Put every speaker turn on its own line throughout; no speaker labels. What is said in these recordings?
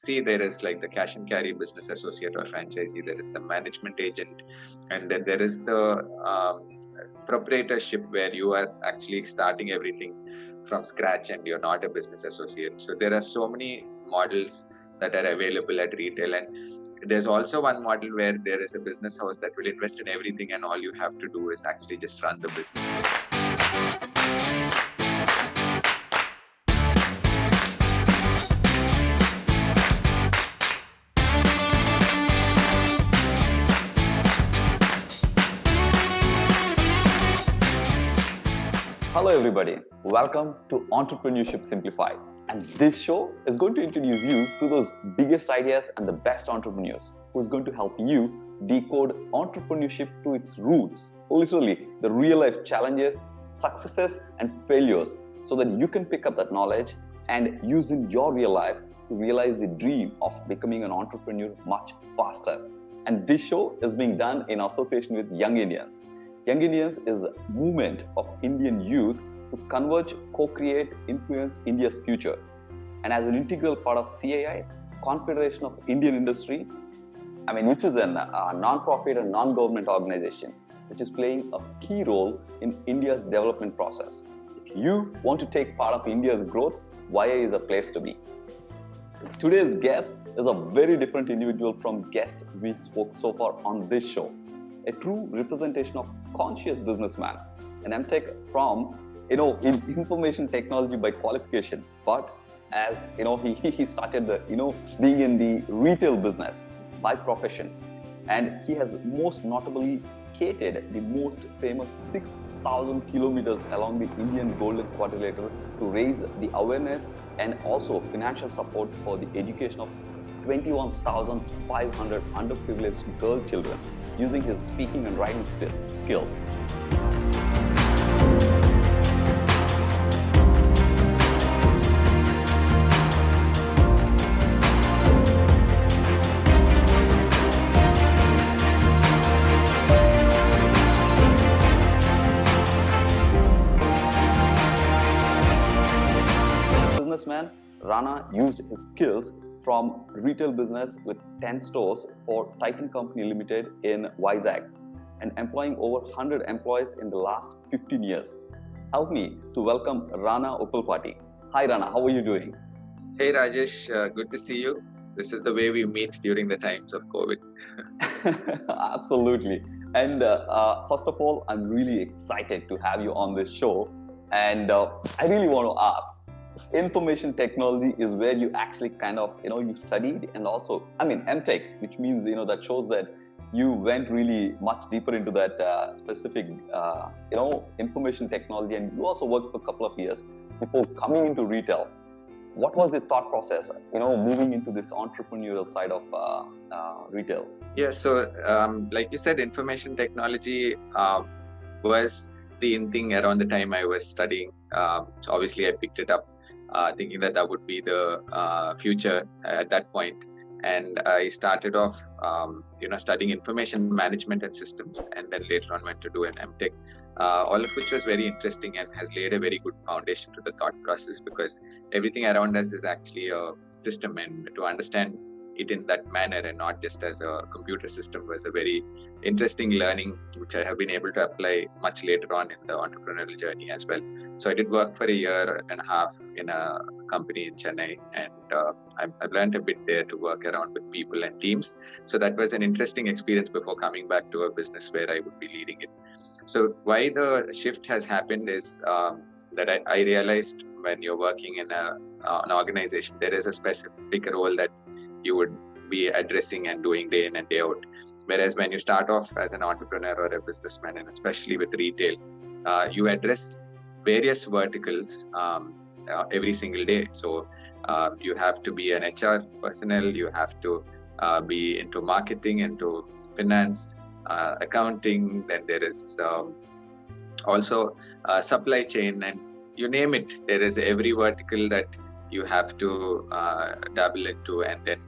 see, there is like the cash and carry business associate or franchisee, there is the management agent, and then there is the proprietorship, where you are actually starting everything from scratch and you're not a business associate. So there are so many models that are available at retail, and there's also one model where there is a business house that will invest in everything, and all you have to do is actually just run the business.
Hello everybody, welcome to Entrepreneurship Simplified, and this show is going to introduce you to those biggest ideas and the best entrepreneurs who's going to help you decode entrepreneurship to its roots, literally the real life challenges, successes and failures, so that you can pick up that knowledge and use in your real life to realize the dream of becoming an entrepreneur much faster. And this show is being done in association with Young Indians. Young Indians is a movement of Indian youth to converge, co-create, influence India's future. And as an integral part of CAI, Confederation of Indian Industry, which is a non-profit and non-government organization, which is playing a key role in India's development process. If you want to take part of India's growth, YA is a place to be. Today's guest is a very different individual from guests we spoke so far on this show. A true representation of conscious businessman, an MTech from in information technology by qualification, but as he started being in the retail business by profession, and he has most notably skated the most famous 6,000 kilometers along the Indian Golden Quadrilateral to raise the awareness and also financial support for the education of 21,500 underprivileged girl children using his speaking and writing skills. Businessman Rana used his skills from retail business with 10 stores for Titan Company Limited in Vizag and employing over 100 employees in the last 15 years. Help me to welcome Rana Uppalapati. Hi Rana, how are you doing?
Hey Rajesh, good to see you. This is the way we meet during the times of COVID.
Absolutely. And first of all, I'm really excited to have you on this show. And I really want to ask, information technology is where you actually you studied, and also MTech, which means that shows that you went really much deeper into that specific information technology, and you also worked for a couple of years before coming into retail. What was the thought process moving into this entrepreneurial side of retail?
Yeah, so like you said, information technology was the in thing around the time I was studying. So obviously I picked it up thinking that would be the future at that point. And I started off, studying information management and systems, and then later on went to do an MTech, all of which was very interesting and has laid a very good foundation to the thought process, because everything around us is actually a system, and to understand it in that manner and not just as a computer system was a very interesting learning, which I have been able to apply much later on in the entrepreneurial journey as well. So I did work for a year and a half in a company in Chennai, and I've learned a bit there to work around with people and teams. So that was an interesting experience before coming back to a business where I would be leading it. So why the shift has happened is that I realized when you're working in an organization, there is a specific role that you would be addressing and doing day in and day out. Whereas when you start off as an entrepreneur or a businessman, and especially with retail, you address various verticals every single day. So you have to be an HR personnel, you have to be into marketing, into finance, accounting, then there is also supply chain, and you name it. There is every vertical that you have to dabble into, and then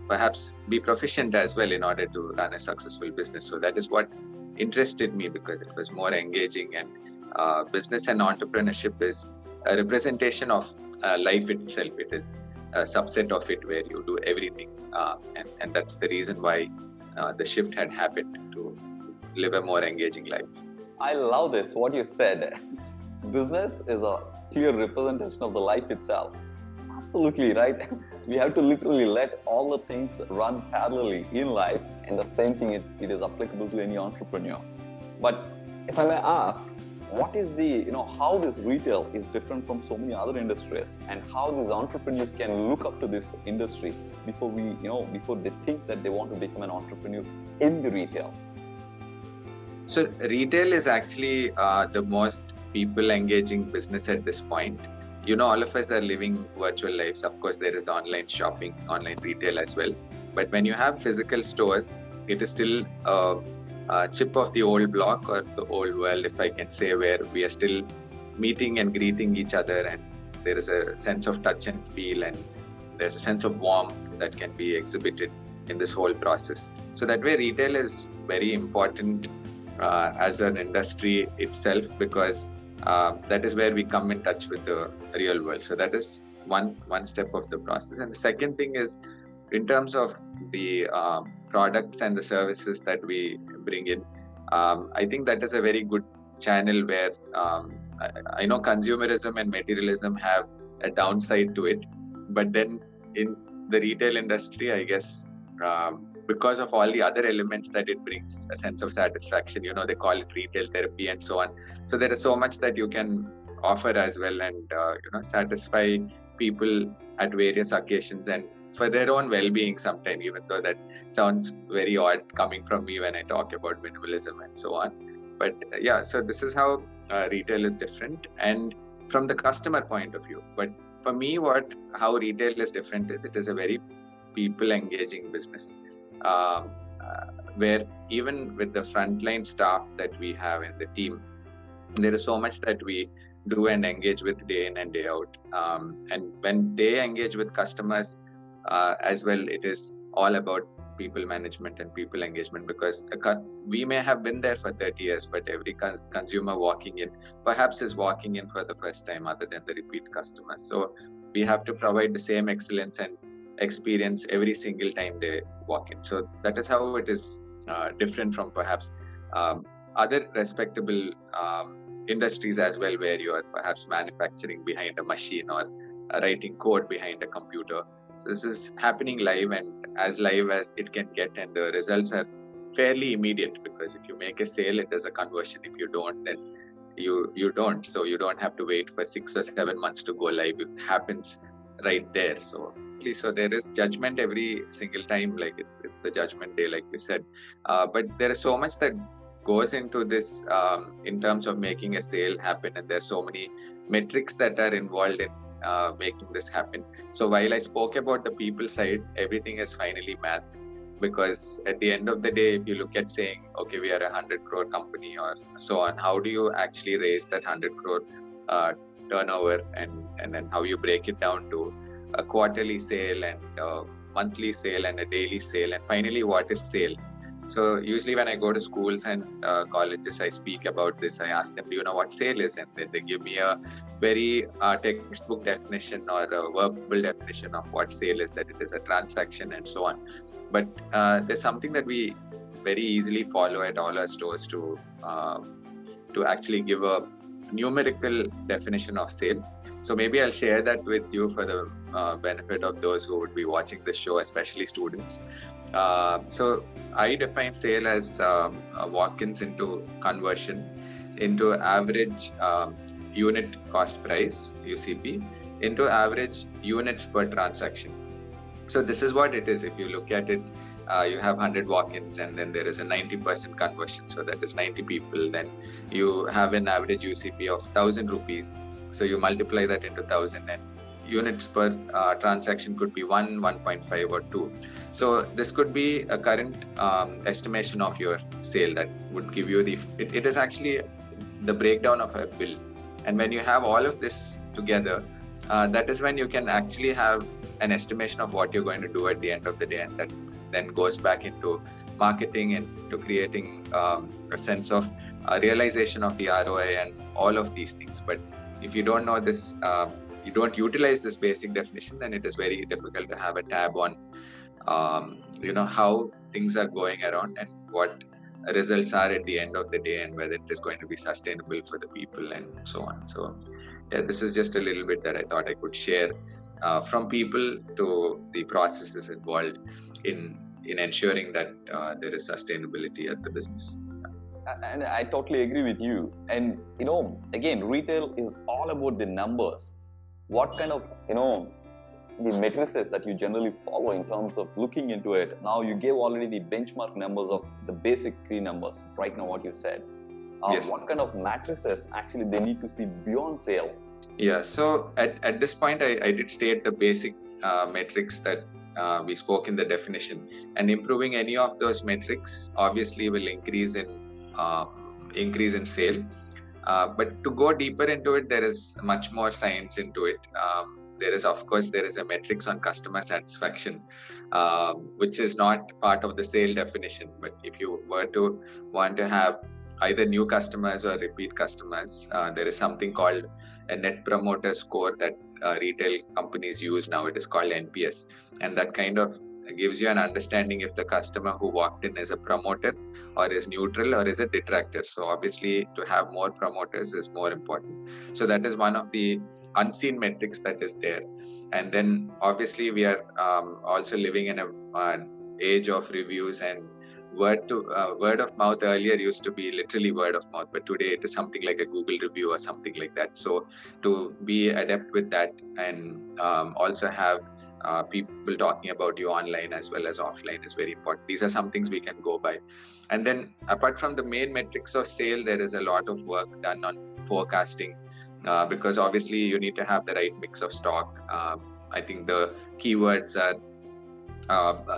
perhaps be proficient as well in order to run a successful business. So that is what interested me, because it was more engaging, and business and entrepreneurship is a representation of life itself. It is a subset of it where you do everything, and that's the reason why the shift had happened to live a more engaging life.
I love this, what you said. Business is a clear representation of the life itself. Absolutely right. We have to literally let all the things run parallelly in life, and the same thing it is applicable to any entrepreneur. But if I may ask, what is how this retail is different from so many other industries, and how these entrepreneurs can look up to this industry before they think that they want to become an entrepreneur in the retail?
So retail is actually the most people engaging business at this point. All of us are living virtual lives. Of course, there is online shopping, online retail as well. But when you have physical stores, it is still a chip of the old block or the old world, if I can say, where we are still meeting and greeting each other, and there is a sense of touch and feel, and there's a sense of warmth that can be exhibited in this whole process. So that way, retail is very important as an industry itself, because that is where we come in touch with the real world. So that is one step of the process. And the second thing is, in terms of the products and the services that we bring in, I think that is a very good channel where I know consumerism and materialism have a downside to it, but then in the retail industry, I guess, because of all the other elements that it brings, a sense of satisfaction, they call it retail therapy and so on. So there is so much that you can offer as well, and satisfy people at various occasions and for their own well-being sometimes, even though that sounds very odd coming from me when I talk about minimalism and so on. But yeah, so this is how retail is different, and from the customer point of view. But for me, how retail is different is, it is a very people engaging business, where even with the frontline staff that we have in the team, there is so much that we do and engage with day in and day out. And when they engage with customers as well, it is all about people management and people engagement, because we may have been there for 30 years, but every consumer walking in perhaps is walking in for the first time, other than the repeat customers. So we have to provide the same excellence and experience every single time they walk in. So that is how it is different from perhaps other respectable industries as well, where you are perhaps manufacturing behind a machine or writing code behind a computer. So this is happening live, and as live as it can get, and the results are fairly immediate, because if you make a sale, it is a conversion. If you don't, then you don't. So you don't have to wait for 6 or 7 months to go live. It happens right there. So there is judgment every single time, like it's the judgment day, like we said. But there is so much that goes into this in terms of making a sale happen, and there are so many metrics that are involved in making this happen. So while I spoke about the people side, everything is finally math, because at the end of the day, if you look at saying, okay, we are a 100 crore company or so on, how do you actually raise that 100 crore turnover, and then how you break it down to a quarterly sale and a monthly sale and a daily sale, and finally what is sale. So usually when I go to schools and colleges, I speak about this. I ask them, do you know what sale is? And then they give me a very textbook definition or a verbal definition of what sale is, that it is a transaction and so on. But there's something that we very easily follow at all our stores to actually give a numerical definition of sale. So maybe I'll share that with you for the benefit of those who would be watching this show, especially students. So I define sale as walk-ins into conversion into average unit cost price, UCP, into average units per transaction. So this is what it is. If you look at it, you have 100 walk-ins, and then there is a 90% conversion. So that is 90 people. Then you have an average UCP of 1,000 rupees. So you multiply that into 1,000, and units per transaction could be 1, 1.5 or 2. So this could be a current estimation of your sale that would give you it is actually the breakdown of a bill. And when you have all of this together, that is when you can actually have an estimation of what you're going to do at the end of the day, and that then goes back into marketing and to creating a sense of realization of the ROI and all of these things. But if you don't know this, you don't utilize this basic definition, then it is very difficult to have a tab on how things are going around and what results are at the end of the day, and whether it is going to be sustainable for the people and so on. So yeah, this is just a little bit that I thought I could share from people to the processes involved in ensuring that there is sustainability at the business.
And I totally agree with you. And again, retail is all about the numbers. What kind of the matrices that you generally follow in terms of looking into it? Now you gave already the benchmark numbers of the basic 3 numbers right now, what you said.
Yes.
What kind of matrices actually they need to see beyond sale?
Yeah, so at this point I did state the basic metrics that we spoke in the definition, and improving any of those metrics obviously will increase in sale. But to go deeper into it, there is much more science into it. There is a metrics on customer satisfaction, which is not part of the sale definition. But if you were to want to have either new customers or repeat customers, there is something called a net promoter score that retail companies use now. It is called NPS, and that kind of gives you an understanding if the customer who walked in is a promoter or is neutral or is a detractor. So obviously to have more promoters is more important. So that is one of the unseen metrics that is there. And then obviously we are also living in an age of reviews, and word of mouth earlier used to be literally word of mouth, but today it is something like a Google review or something like that. So to be adept with that and also have people talking about you online as well as offline is very important. These are some things we can go by. And then apart from the main metrics of sale, there is a lot of work done on forecasting, because obviously you need to have the right mix of stock. I think the keywords are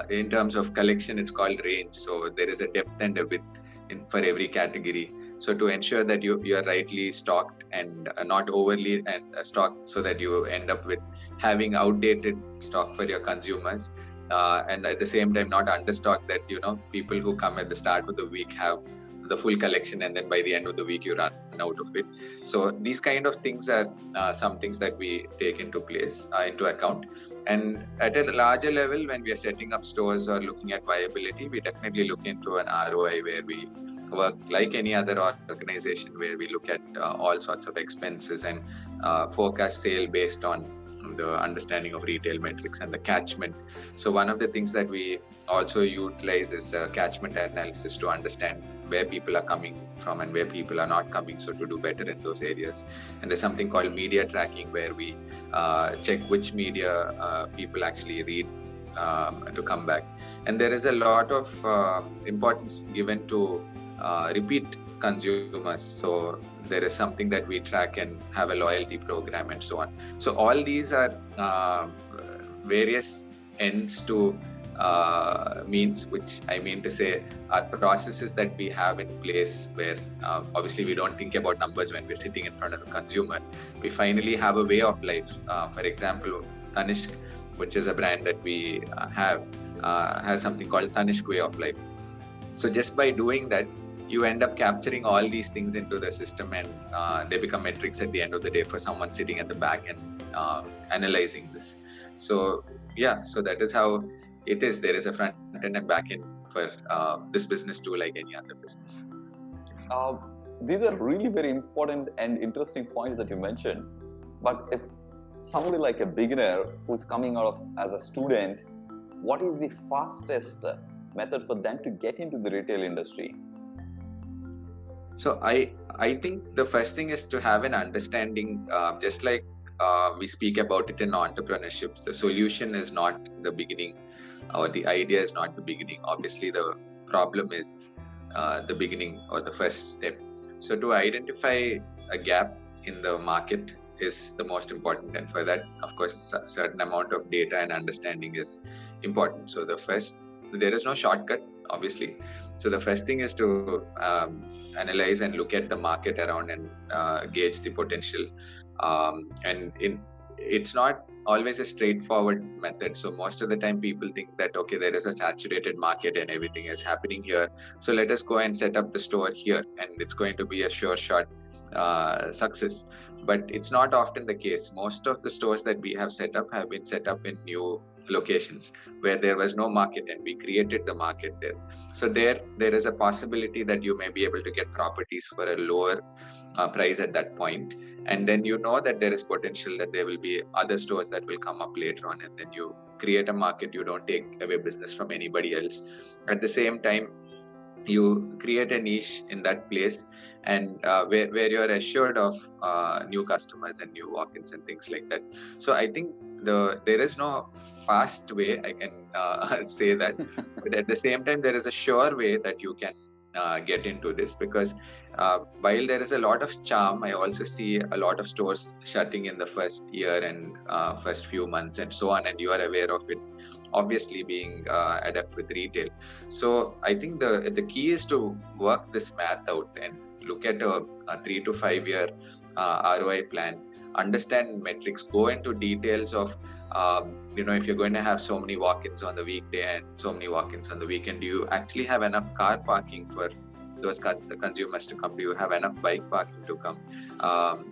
in terms of collection, it's called range. So there is a depth and a width for every category. So to ensure that you are rightly stocked and not overly stocked, so that you end up with having outdated stock for your consumers, and at the same time not understocked, that people who come at the start of the week have the full collection, and then by the end of the week you run out of it. So these kind of things are some things that we take into account. And at a larger level, when we are setting up stores or looking at viability, we definitely look into an ROI, where we work like any other organization, where we look at all sorts of expenses and forecast sale based on the understanding of retail metrics and the catchment. So one of the things that we also utilize is catchment analysis to understand where people are coming from and where people are not coming, so to do better in those areas. And there's something called media tracking, where we check which media people actually read to come back. And there is a lot of importance given to repeat consumers. So there is something that we track and have a loyalty program and so on. So all these are various ends to means, which I mean to say are processes that we have in place, where obviously we don't think about numbers when we're sitting in front of the consumer. We finally have a way of life. For example, Tanishq, which is a brand that we have, has something called Tanishq way of life. So just by doing that, you end up capturing all these things into the system, and they become metrics at the end of the day for someone sitting at the back and analyzing this. So yeah, so that is how it is. There is a front end and back end for this business too, like any other business.
These are really very important and interesting points that you mentioned. But if somebody like a beginner who's coming out as a student, what is the fastest method for them to get into the retail industry?
So I think the first thing is to have an understanding, just like we speak about it in entrepreneurship. The solution is not the beginning, or the idea is not the beginning. Obviously, the problem is the beginning or the first step. So to identify a gap in the market is the most important, and for that, of course, a certain amount of data and understanding is important. So there is no shortcut, obviously. So the first thing is to analyze and look at the market around and gauge the potential. And it's not always a straightforward method. So most of the time people think that, okay, there is a saturated market and everything is happening here, so let us go and set up the store here and it's going to be a sure shot success. but it's not often the case. Most of the stores that we have set up have been set up in new locations where there was no market, and we created the market there. So there is a possibility that you may be able to get properties for a lower price at that point, and then you know that there is potential that there will be other stores that will come up later on, and then you create a market. You don't take away business from anybody else. At the same time, you create a niche in that place, and where you're assured of new customers and new walk-ins and things like that. So I think there is no fast way, I can say that, but at the same time there is a sure way that you can get into this, because while there is a lot of charm, I also see a lot of stores shutting in the first year and first few months and so on, and you are aware of it, obviously being adept with retail. So I think the key is to work this math out and look at a 3 to 5 year ROI plan, understand metrics, go into details of if you're going to have so many walk-ins on the weekday and so many walk-ins on the weekend, do you actually have enough car parking for those the consumers to come? Do you have enough bike parking to come?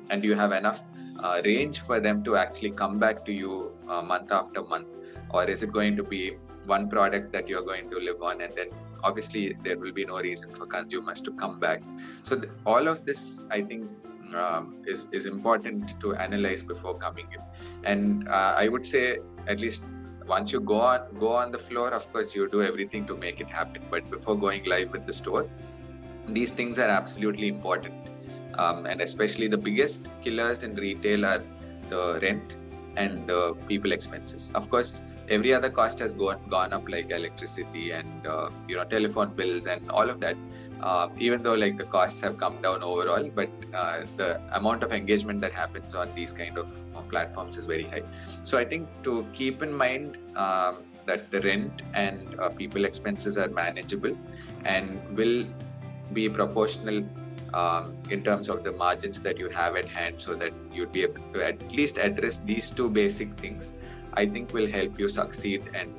And do you have enough range for them to actually come back to you month after month? Or is it going to be one product that you're going to live on, and then obviously there will be no reason for consumers to come back? So all of this, I think, is important to analyze before coming in. And I would say, at least once you go on the floor, of course you do everything to make it happen. But before going live with the store, these things are absolutely important. And especially the biggest killers in retail are the rent and the people expenses. Of course, every other cost has gone up, like electricity and telephone bills and all of that. Even though like the costs have come down overall, but the amount of engagement that happens on these kind of platforms is very high. So I think to keep in mind that the rent and people expenses are manageable and will be proportional in terms of the margins that you have at hand, so that you'd be able to at least address these two basic things, I think will help you succeed and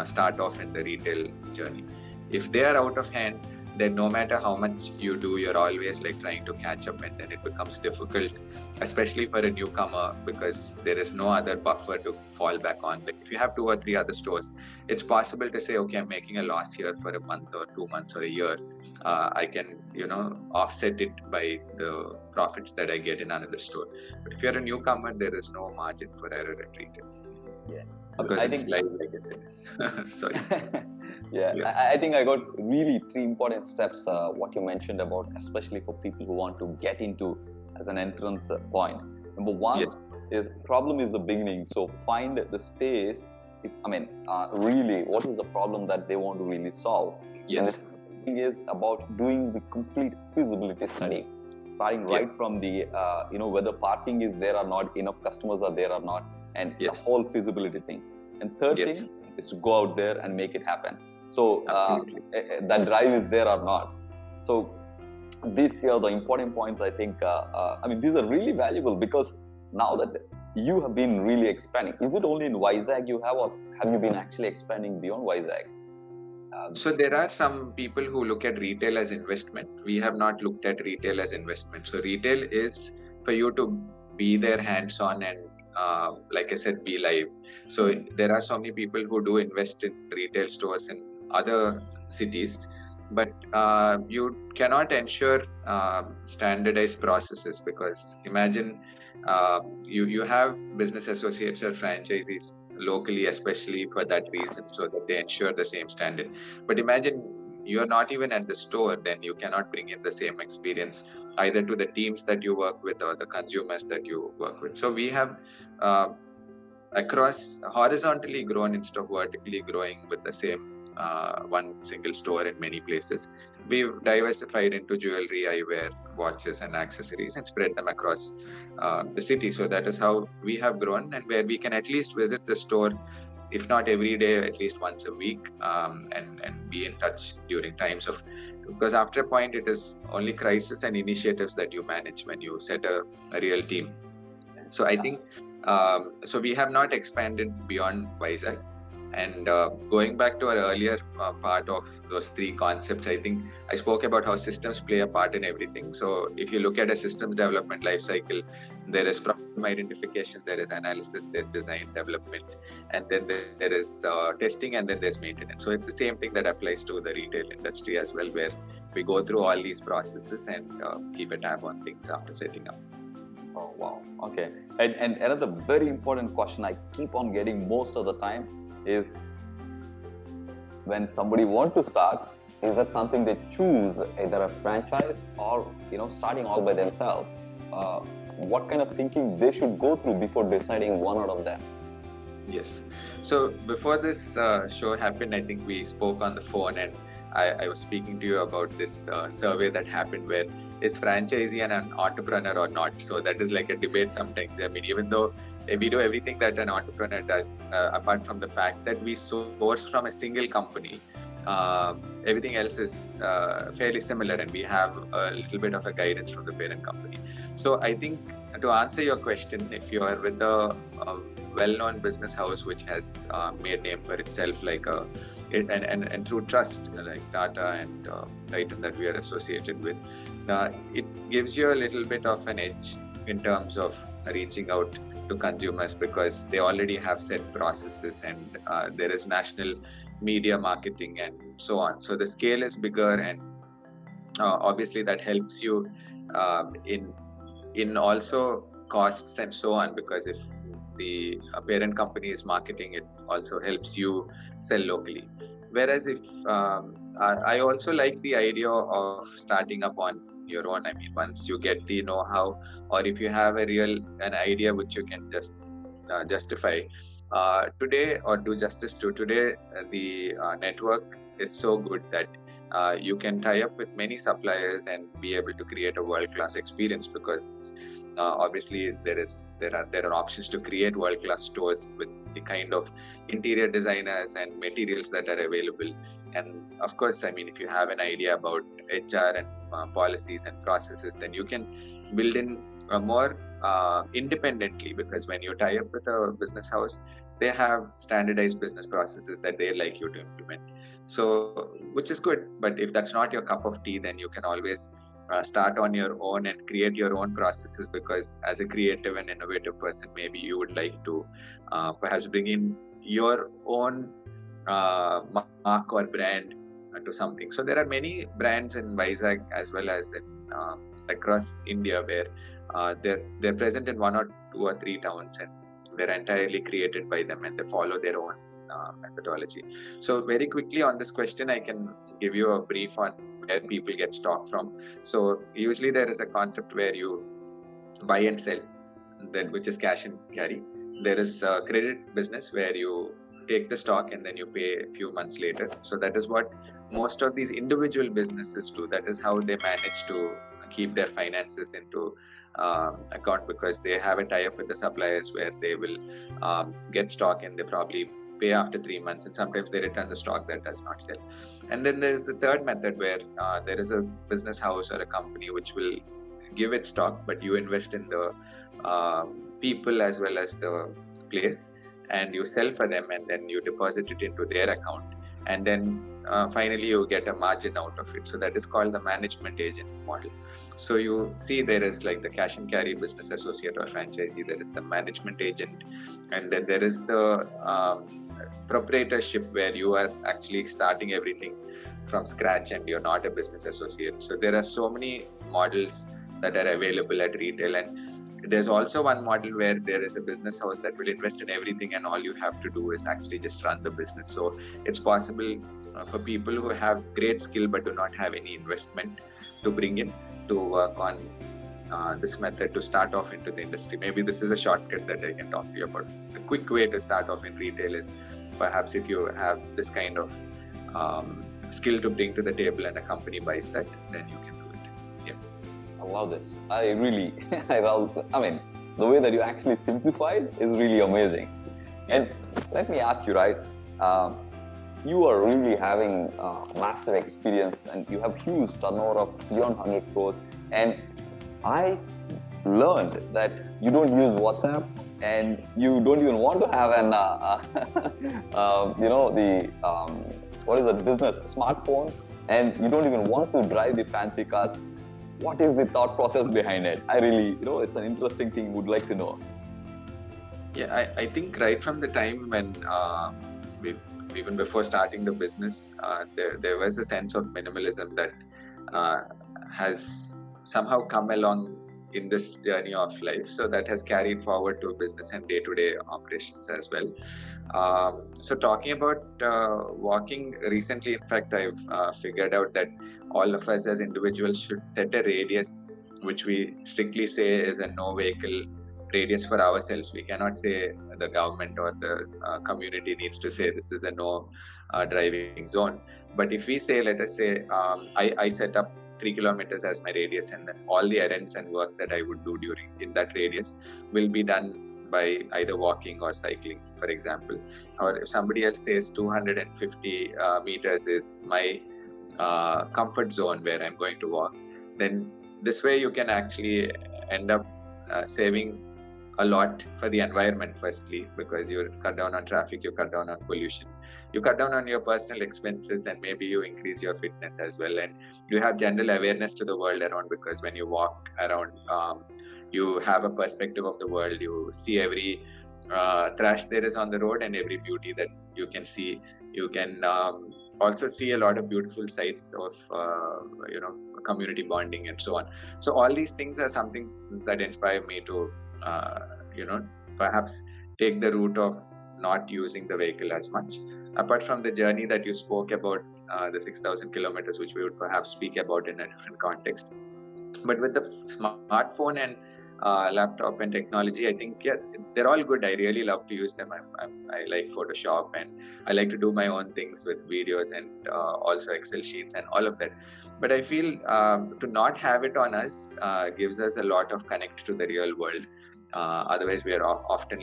start off in the retail journey. If they are out of hand, then no matter how much you do, you're always like trying to catch up, and then it becomes difficult, especially for a newcomer, because there is no other buffer to fall back on. Like if you have 2 or 3 other stores, it's possible to say, okay, I'm making a loss here for a month or 2 months or a year. I can, offset it by the profits that I get in another store. But if you're a newcomer, there is no margin for error at retail.
Yeah,
because it's like it. Sorry.
I think I got really 3 important steps. What you mentioned about, especially for people who want to get into as an entrance point. Number 1 is problem is the beginning. So find the space. Really, what is the problem that they want to really solve?
Yes.
And the is about doing the complete feasibility study, starting right from the whether parking is there or not, enough customers are there or not, and the whole feasibility thing. And third thing is to go out there and make it happen. So that drive is there or not. So these are the important points. I think these are really valuable, because now that you have been really expanding, is it only in Vizag you have, or have you been actually expanding beyond Vizag?
So there are some people who look at retail as investment. We have not looked at retail as investment. So retail is for you to be there hands-on and like I said, be live. So there are so many people who do invest in retail stores in other cities, but you cannot ensure standardized processes, because imagine you have business associates or franchisees locally, especially for that reason, so that they ensure the same standard. But imagine you're not even at the store, then you cannot bring in the same experience either to the teams that you work with or the consumers that you work with. So we have across horizontally grown instead of vertically growing with the same one single store in many places. We've diversified into jewelry, eyewear, watches and accessories, and spread them across the city. So that is how we have grown, and where we can at least visit the store, if not every day, at least once a week, and be in touch during times of, because after a point it is only crisis and initiatives that you manage when you set a real team. So I think so we have not expanded beyond Vizag. And going back to our earlier part of those three concepts, I think I spoke about how systems play a part in everything. So if you look at a systems development life cycle, there is problem identification, there is analysis, there's design development, and then there is testing, and then there's maintenance. So it's the same thing that applies to the retail industry as well, where we go through all these processes and keep a tab on things after setting up.
Oh, wow. Okay. And another very important question I keep on getting most of the time is, when somebody wants to start, is that something they choose, either a franchise or starting all by themselves? What kind of thinking they should go through before deciding one out of them?
Yes. So before this show happened, I think we spoke on the phone, and I was speaking to you about this survey that happened where is franchisee an entrepreneur or not. So that is like a debate sometimes. I mean, even though we do everything that an entrepreneur does, apart from the fact that we source from a single company, everything else is fairly similar, and we have a little bit of a guidance from the parent company. So I think to answer your question, if you are with a well-known business house which has made name for itself, like and through trust, like Tata and Titan that we are associated with, it gives you a little bit of an edge in terms of reaching out to consumers, because they already have set processes, and there is national media marketing and so on. So the scale is bigger, and obviously that helps you in also costs and so on, because if the parent company is marketing, it also helps you sell locally. Whereas if I also like the idea of starting up on your own. I mean, once you get the know-how, or if you have an idea which you can just justify today or do justice to today, the network is so good that you can tie up with many suppliers and be able to create a world-class experience, because obviously there are options to create world-class stores with the kind of interior designers and materials that are available. And of course, I mean, if you have an idea about HR and policies and processes, then you can build in more independently, because when you tie up with a business house, they have standardized business processes that they like you to implement. So, which is good. But if that's not your cup of tea, then you can always start on your own and create your own processes, because as a creative and innovative person, maybe you would like to perhaps bring in your own mark or brand to something. So there are many brands in Vizag as well as in across India where they're present in 1 or 2 or 3 towns, and they're entirely created by them, and they follow their own methodology. So very quickly on this question, I can give you a brief on where people get stock from. So usually there is a concept where you buy and sell, which is cash and carry. There is a credit business where you take the stock and then you pay a few months later. So that is what most of these individual businesses do. That is how they manage to keep their finances into account, because they have a tie-up with the suppliers where they will get stock and they probably pay after 3 months, and sometimes they return the stock that does not sell. And then there's the third method where there is a business house or a company which will give it stock, but you invest in the people as well as the place, and you sell for them, and then you deposit it into their account, and then finally you get a margin out of it. So that is called the management agent model. So you see there is like the cash and carry business associate or franchisee, there is the management agent, and then there is the proprietorship where you are actually starting everything from scratch and you're not a business associate. So there are so many models that are available at retail, and there's also one model where there is a business house that will invest in everything, and all you have to do is actually just run the business. So it's possible for people who have great skill but do not have any investment to bring in to work on this method to start off into the industry. Maybe this is a shortcut that I can talk to you about. A quick way to start off in retail is perhaps if you have this kind of skill to bring to the table and a company buys that, then you can do it. Yeah.
I love this. I really, I mean, the way that you actually simplified is really amazing. And let me ask you, right? You are really having massive experience, and you have huge turnover of beyond 100 crores. And I learned that you don't use WhatsApp, and you don't even want to have an, what is the business, smartphone, and you don't even want to drive the fancy cars. What is the thought process behind it? I really, it's an interesting thing. Would like to know.
Yeah, I think right from the time when even before starting the business, there was a sense of minimalism that has somehow come along in this journey of life. So that has carried forward to business and day-to-day operations as well. So talking about walking recently, in fact, I've figured out that all of us as individuals should set a radius, which we strictly say is a no vehicle radius for ourselves. We cannot say the government or the community needs to say this is a no driving zone. But if we say, let us say, I set up 3 kilometers as my radius, and then all the errands and work that I would do in that radius will be done by either walking or cycling, for example. Or if somebody else says 250 meters is my comfort zone where I'm going to walk, then this way you can actually end up saving a lot for the environment, firstly, because you cut down on traffic, you cut down on pollution, you cut down on your personal expenses, and maybe you increase your fitness as well. And you have general awareness to the world around, because when you walk around, you have a perspective of the world. You see every trash there is on the road and every beauty that you can see. You can also see a lot of beautiful sights of community bonding and so on. So all these things are something that inspire me to perhaps take the route of not using the vehicle as much. Apart from the journey that you spoke about, the 6,000 kilometers, which we would perhaps speak about in a different context. But with the smartphone and laptop and technology, I think, yeah, they're all good. I really love to use them. I like Photoshop, and I like to do my own things with videos and also Excel sheets and all of that. But I feel to not have it on us gives us a lot of connect to the real world. Otherwise, we are often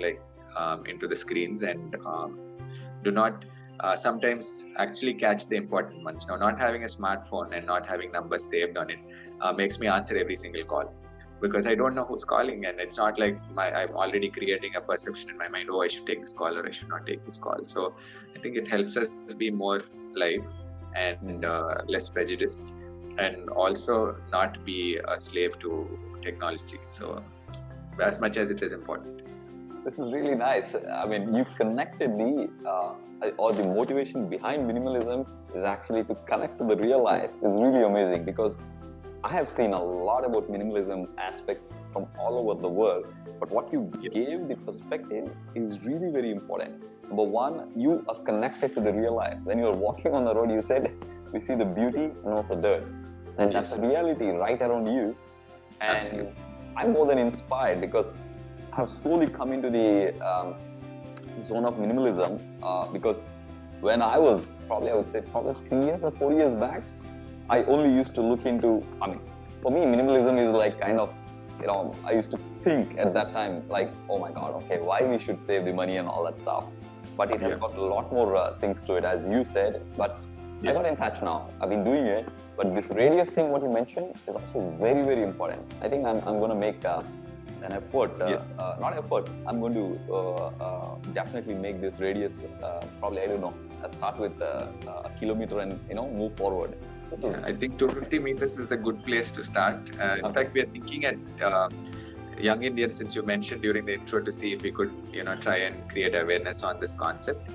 into the screens and do not sometimes actually catch the important ones. Now, not having a smartphone and not having numbers saved on it makes me answer every single call, because I don't know who's calling, and it's not like I'm already creating a perception in my mind, oh, I should take this call or I should not take this call. So I think it helps us be more live and less prejudiced, and also not be a slave to technology. So as much as it is important.
This is really nice. I mean, you've connected the motivation behind minimalism is actually to connect to the real life. It's really amazing, because I have seen a lot about minimalism aspects from all over the world, but what you gave the perspective is really very important. Number one, you are connected to the real life. When you're walking on the road, you said, we see the beauty and also dirt. And that's a reality right around you. And absolutely. I'm more than inspired, because I have slowly come into the zone of minimalism, because when I was probably 3 years or 4 years back, I only used to look into, for me, minimalism is like kind of, I used to think at that time, like, oh my God, okay, why we should save the money and all that stuff. But it has got a lot more things to it, as you said. But I got in touch now. I've been doing it. But this radius thing, what you mentioned, is also very, very important. I think I'm going to make an effort, I'm going to definitely make this radius, probably, I don't know, let's start with a kilometer and, move forward.
Yeah, I think 250 meters is a good place to start. In fact, we are thinking at Young Indians, since you mentioned during the intro, to see if we could, try and create awareness on this concept.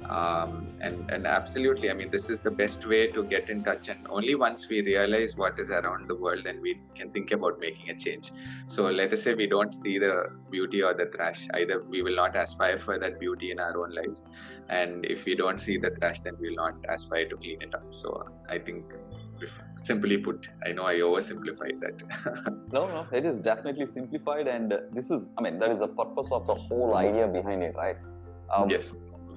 And absolutely, this is the best way to get in touch, and only once we realize what is around the world, then we can think about making a change. So let us say we don't see the beauty or the trash, either we will not aspire for that beauty in our own lives, and if we don't see the trash, then we will not aspire to clean it up. So I think, simply put, I know I oversimplified that.
No, it is definitely simplified, and this is, that is the purpose of the whole idea behind it, right?
Yes.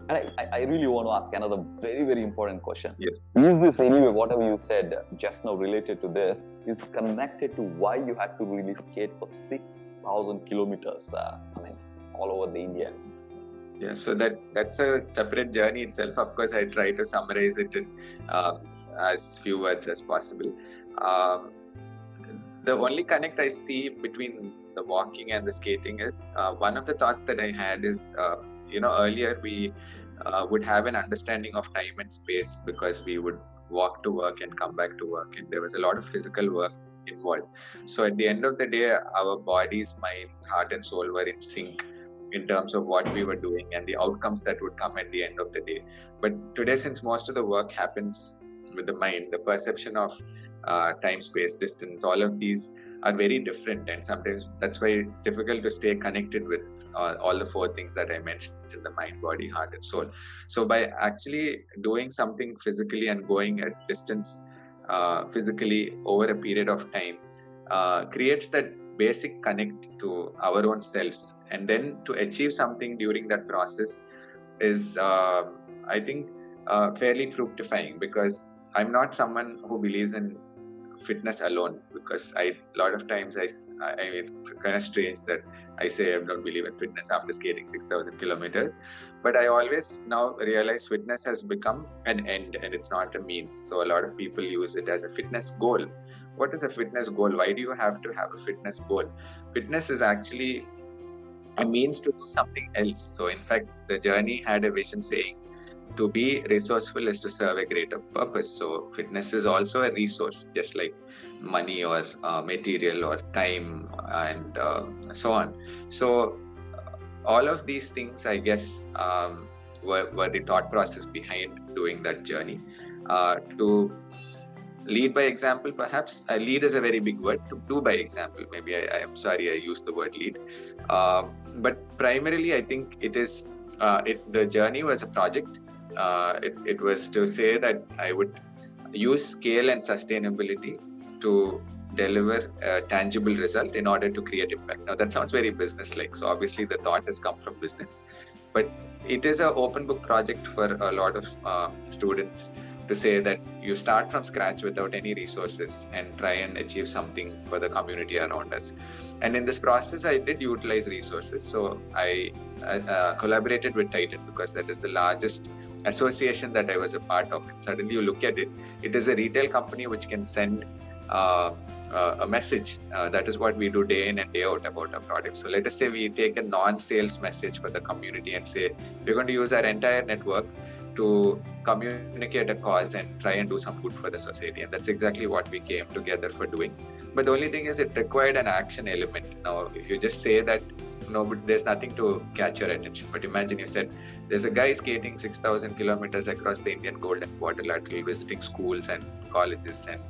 And I really want to ask another very, very important question.
Yes.
Is this anyway, whatever you said just now related to this, is connected to why you had to really skate for 6,000 kilometers, all over the India?
Yeah, so that's a separate journey itself. Of course, I try to summarize it in as few words as possible. the only connect I see between the walking and the skating is one of the thoughts that I had is, earlier we would have an understanding of time and space because we would walk to work and come back to work, and there was a lot of physical work involved. So at the end of the day, our bodies, mind, heart, and soul were in sync in terms of what we were doing and the outcomes that would come at the end of the day. But today, since most of the work happens with the mind, the perception of time, space, distance, all of these are very different, and sometimes that's why it's difficult to stay connected with all the four things that I mentioned: the mind, body, heart, and soul. So by actually doing something physically and going a distance physically over a period of time creates that basic connect to our own selves, and then to achieve something during that process is I think fairly fructifying, because I'm not someone who believes in fitness alone, because a lot of times it's kind of strange that I say I don't believe in fitness after skating 6,000 kilometers, but I always now realize fitness has become an end and it's not a means. So a lot of people use it as a fitness goal. What is a fitness goal? Why do you have to have a fitness goal? Fitness is actually a means to do something else. So in fact, the journey had a vision saying, to be resourceful is to serve a greater purpose. So fitness is also a resource, just like money or material or time and so on. So all of these things, I guess, were the thought process behind doing that journey. To lead by example, perhaps. Lead is a very big word. To do by example, maybe I am sorry I used the word lead. But primarily, I think it is the journey was a project. It was to say that I would use scale and sustainability to deliver a tangible result in order to create impact. Now that sounds very business-like. So obviously the thought has come from business, but it is an open book project for a lot of students to say that you start from scratch without any resources and try and achieve something for the community around us. And in this process, I did utilize resources. So I collaborated with Titan, because that is the largest association that I was a part of. And suddenly you look at it, it is a retail company which can send a message. That is what we do day in and day out about our product. So let us say we take a non-sales message for the community and say, we're going to use our entire network to communicate a cause and try and do some good for the society. And that's exactly what we came together for doing. But the only thing is, it required an action element. Now, if you just say that, no, but there's nothing to catch your attention. But imagine you said, there's a guy skating 6,000 kilometers across the Indian Golden Quadrilateral, visiting schools and colleges and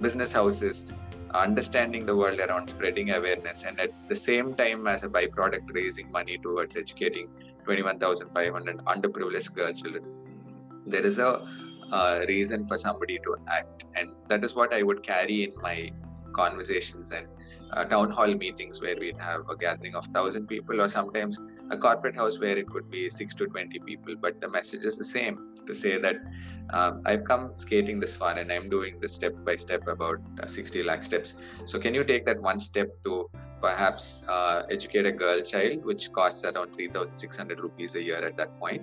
business houses, understanding the world around, spreading awareness, and at the same time, as a byproduct, raising money towards educating 21,500 underprivileged girl children. There is a reason for somebody to act, and that is what I would carry in my conversations and town hall meetings, where we'd have a gathering of 1,000 people, or sometimes a corporate house where it could be 6 to 20 people. But the message is the same, to say that I've come skating this far and I'm doing this step by step, about 60 lakh steps. So can you take that one step to perhaps educate a girl child, which costs around 3,600 rupees a year at that point?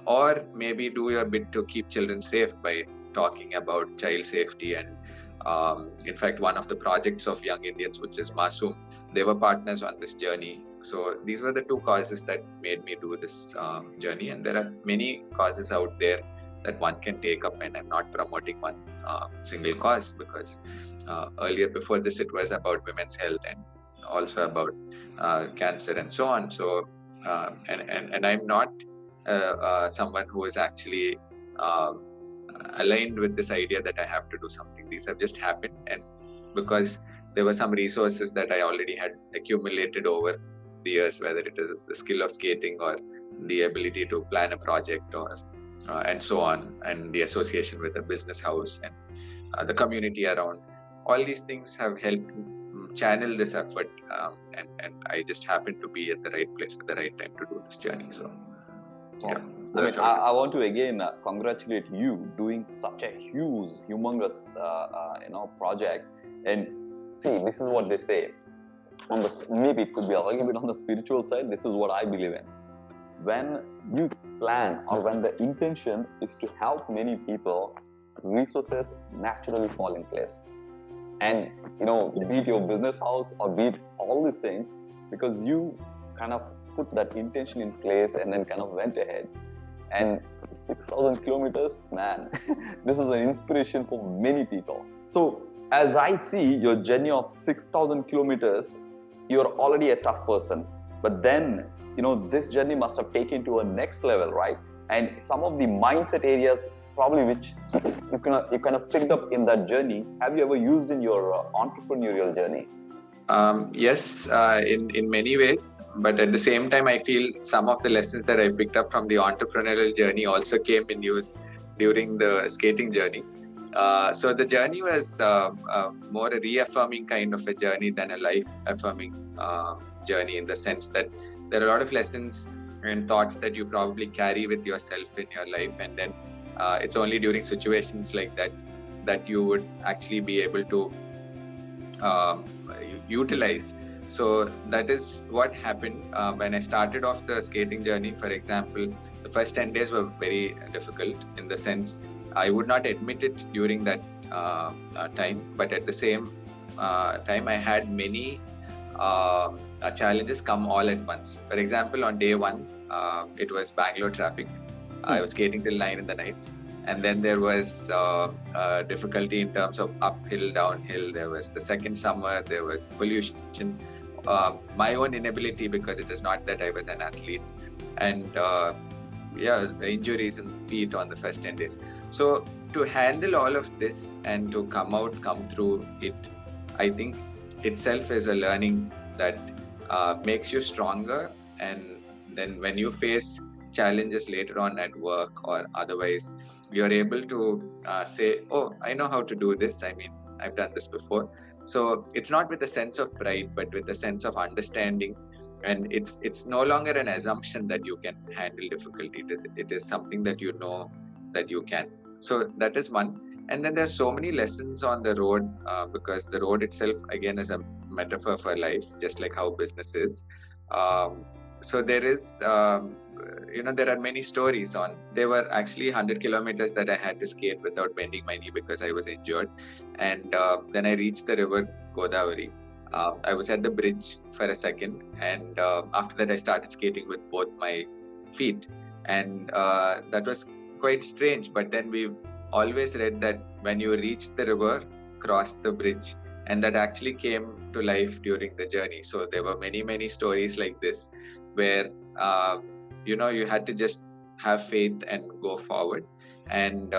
Or maybe do your bit to keep children safe by talking about child safety. And in fact, one of the projects of Young Indians, which is Masoom, they were partners on this journey. So these were the two causes that made me do this journey. And there are many causes out there that one can take up, and I'm not promoting one single cause, because earlier, before this, it was about women's health and also about cancer and so on. So and I'm not someone who is actually aligned with this idea that I have to do something. These have just happened, and because there were some resources that I already had accumulated over the years, whether it is the skill of skating or the ability to plan a project, or and so on, and the association with a business house and the community around. All these things have helped channel this effort, and I just happened to be at the right place at the right time to do this journey. So, yeah.
I want to again congratulate you doing such a huge, humongous, project. And see, this is what they say. Maybe it could be a little bit on the spiritual side. This is what I believe in. When you plan, or when the intention is to help many people, resources naturally fall in place. and be it your business house or be it all these things, because you kind of put that intention in place and then kind of went ahead. And 6,000 kilometers, man, this is an inspiration for many people. So as I see your journey of 6,000 kilometers, you're already a tough person, but then this journey must have taken to a next level, right? And some of the mindset areas probably which you kind of picked up in that journey, have you ever used in your entrepreneurial journey?
Yes, in many ways, but at the same time, I feel some of the lessons that I picked up from the entrepreneurial journey also came in use during the skating journey. So the journey was more a reaffirming kind of a journey than a life-affirming journey, in the sense that there are a lot of lessons and thoughts that you probably carry with yourself in your life, and then it's only during situations like that you would actually be able to utilize. So that is what happened when I started off the skating journey. For example, the first 10 days were very difficult, in the sense I would not admit it during that time, but at the same time I had many challenges come all at once. For example, on day one, it was Bangalore traffic. I was skating till 9 in the night. And then there was difficulty in terms of uphill, downhill. There was the second summer, there was pollution, my own inability, because it is not that I was an athlete, and the injuries in feet on the first 10 days. So to handle all of this and to come through it, I think itself is a learning that makes you stronger. And then when you face challenges later on at work or otherwise, you're able to say, oh, I know how to do this. I mean, I've done this before. So it's not with a sense of pride, but with a sense of understanding. And it's no longer an assumption that you can handle difficulty. It is something that you know that you can. So that is one. And then there's so many lessons on the road, because the road itself, again, is a metaphor for life, just like how business is. So there is... there are many stories on. There were actually 100 kilometers that I had to skate without bending my knee because I was injured. And then I reached the river Godavari. I was at the bridge for a second, and after that I started skating with both my feet. And that was quite strange. But then we've always read that when you reach the river, cross the bridge. And that actually came to life during the journey. So there were many stories like this, where you had to just have faith and go forward. And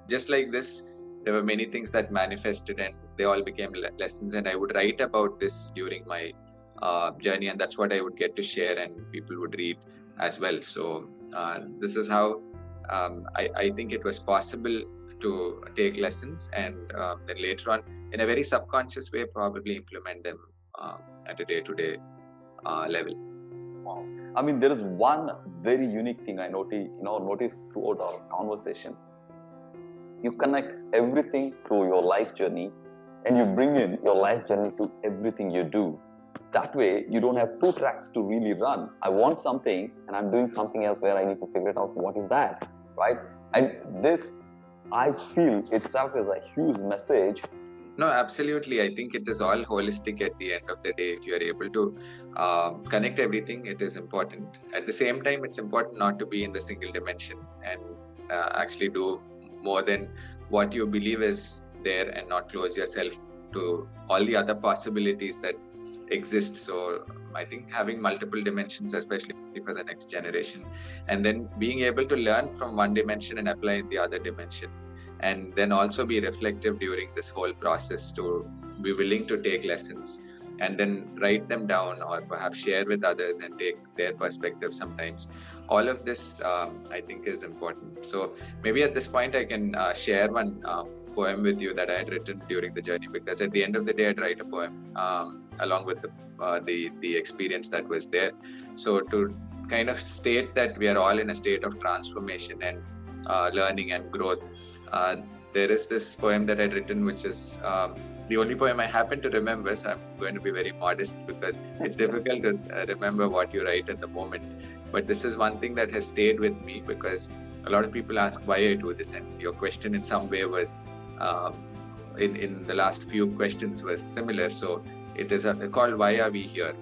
just like this, there were many things that manifested, and they all became lessons. And I would write about this during my journey, and that's what I would get to share, and people would read as well. So this is how I think it was possible to take lessons, and then later on, in a very subconscious way, probably implement them at a day-to-day level.
Wow. I mean, there is one very unique thing I noticed throughout our conversation. You connect everything to your life journey, and you bring in your life journey to everything you do. That way, you don't have two tracks to really run. I want something, and I'm doing something else where I need to figure it out. What is that, right? And this, I feel itself is a huge message.
No, absolutely. I think it is all holistic at the end of the day. If you are able to connect everything, it is important. At the same time, it's important not to be in the single dimension and actually do more than what you believe is there, and not close yourself to all the other possibilities that exist. So I think having multiple dimensions, especially for the next generation, and then being able to learn from one dimension and apply in the other dimension. And then also be reflective during this whole process, to be willing to take lessons and then write them down, or perhaps share with others and take their perspective sometimes. All of this, I think, is important. So maybe at this point I can share one poem with you that I had written during the journey, because at the end of the day I'd write a poem along with the experience that was there. So to kind of state that we are all in a state of transformation and learning and growth. There is this poem that I'd written, which is the only poem I happen to remember, so I'm going to be very modest, because it's difficult to remember what you write at the moment. But this is one thing that has stayed with me, because a lot of people ask why I do this, and your question in some way was, in the last few questions was similar. So it is called Why Are We Here?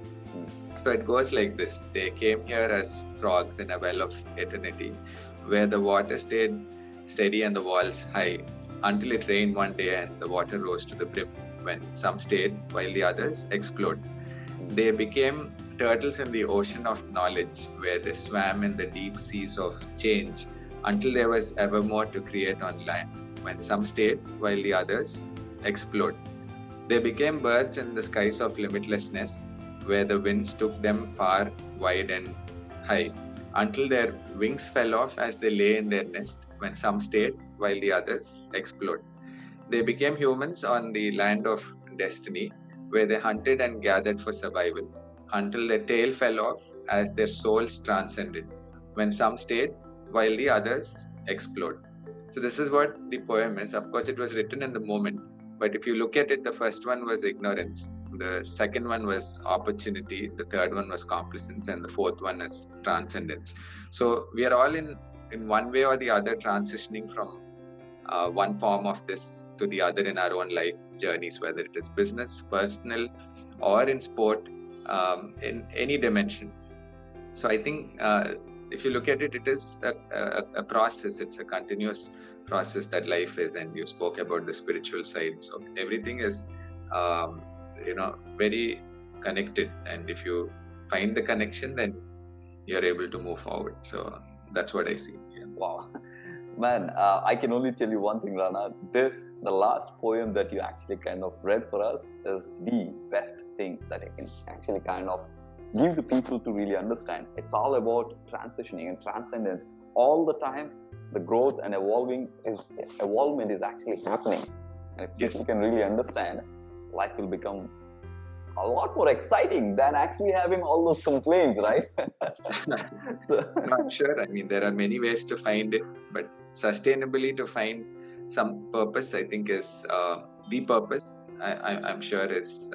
So it goes like this. They came here as frogs in a well of eternity, where the water stayed steady and the walls high, until it rained one day and the water rose to the brim, when some stayed while the others explored. They became turtles in the ocean of knowledge, where they swam in the deep seas of change, until there was ever more to create on land, when some stayed while the others explored. They became birds in the skies of limitlessness, where the winds took them far, wide and high, until their wings fell off as they lay in their nest, when some stayed while the others explored. They became humans on the land of destiny, where they hunted and gathered for survival, until their tail fell off as their souls transcended, when some stayed while the others explored. So this is what the poem is. Of course, it was written in the moment, but if you look at it, the first one was ignorance, the second one was opportunity, the third one was complacence, and the fourth one is transcendence. So we are all in one way or the other transitioning from one form of this to the other in our own life journeys, whether it is business, personal, or in sport, in any dimension. So I think if you look at it, it is a process. It's a continuous process that life is, and you spoke about the spiritual side. So everything is very connected, and if you find the connection, then you're able to move forward. So that's what I see. Yeah.
Wow. Man, I can only tell you one thing, Rana. The last poem that you actually kind of read for us is the best thing that I can actually kind of give to people to really understand. It's all about transitioning and transcendence. All the time, the growth and evolvement is actually happening. And if people can really understand, life will become a lot more exciting than actually having all those complaints, right?
So, not sure. I mean, there are many ways to find it, but sustainably to find some purpose, I think is the purpose. I'm sure is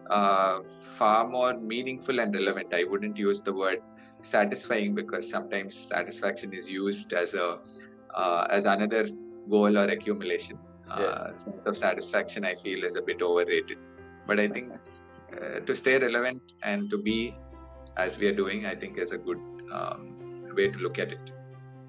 far more meaningful and relevant. I wouldn't use the word satisfying, because sometimes satisfaction is used as another goal or accumulation. Sense of satisfaction, I feel, is a bit overrated. But I think to stay relevant and to be as we are doing, I think is a good way to look at it.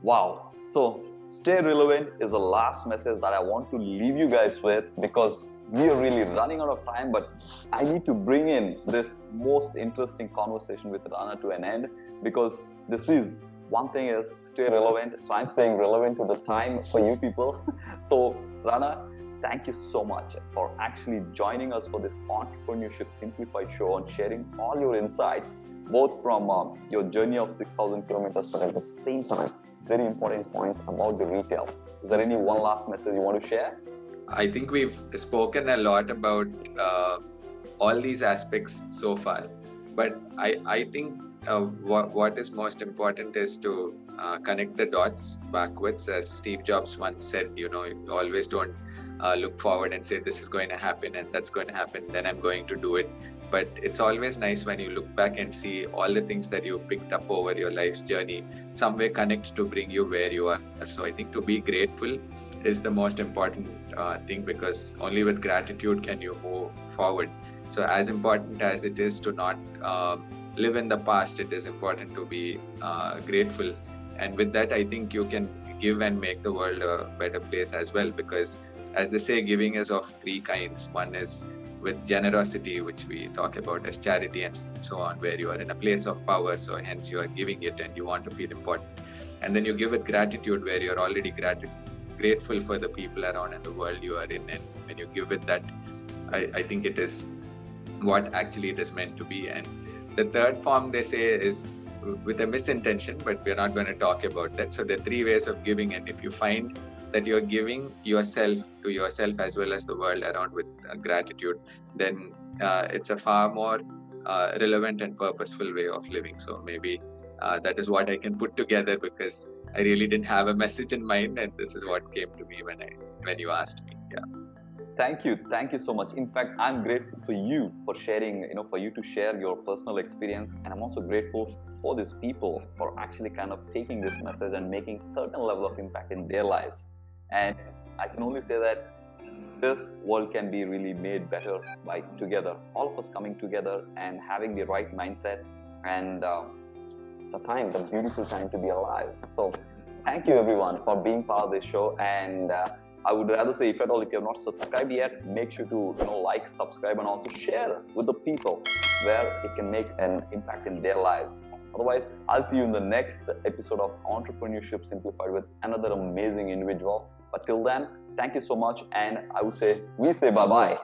Wow. So stay relevant is the last message that I want to leave you guys with, because we are really running out of time, but I need to bring in this most interesting conversation with Rana to an end, because this is one thing is stay relevant. So I'm staying relevant to the time for you people. So Rana, thank you so much for actually joining us for this Entrepreneurship Simplified show and sharing all your insights, both from your journey of 6,000 kilometers, but at the same time, very important points about the retail. Is there any one last message you want to share?
I think we've spoken a lot about all these aspects so far, but I think what is most important is to connect the dots backwards. As Steve Jobs once said, you always don't look forward and say this is going to happen and that's going to happen, then I'm going to do it. But it's always nice when you look back and see all the things that you picked up over your life's journey, some way connect to bring you where you are. So I think to be grateful is the most important thing, because only with gratitude can you move forward. So as important as it is to not live in the past, it is important to be grateful. And with that, I think you can give and make the world a better place as well, because as they say, giving is of three kinds. One is with generosity, which we talk about as charity and so on, where you are in a place of power, so hence you are giving it and you want to feel important. And then you give it gratitude, where you're already grateful for the people around and the world you are in. And when you give it that, I think it is what actually it is meant to be. And the third form, they say, is with a misintention, but we're not going to talk about that. So there are three ways of giving, and if you find that you're giving yourself to yourself as well as the world around with gratitude, then it's a far more relevant and purposeful way of living. So maybe that is what I can put together, because I really didn't have a message in mind, and this is what came to me when you asked me. Yeah.
Thank you so much. In fact, I'm grateful for you for sharing, for you to share your personal experience, and I'm also grateful for these people for actually kind of taking this message and making certain level of impact in their lives. And I can only say that this world can be really made better by together, all of us coming together and having the right mindset. And the beautiful time to be alive. So thank you everyone for being part of this show. And I would rather say, if at all, if you have not subscribed yet, make sure to like, subscribe, and also share with the people where it can make an impact in their lives. Otherwise, I'll see you in the next episode of Entrepreneurship Simplified with another amazing individual. But till then, thank you so much, and I would say we say bye-bye.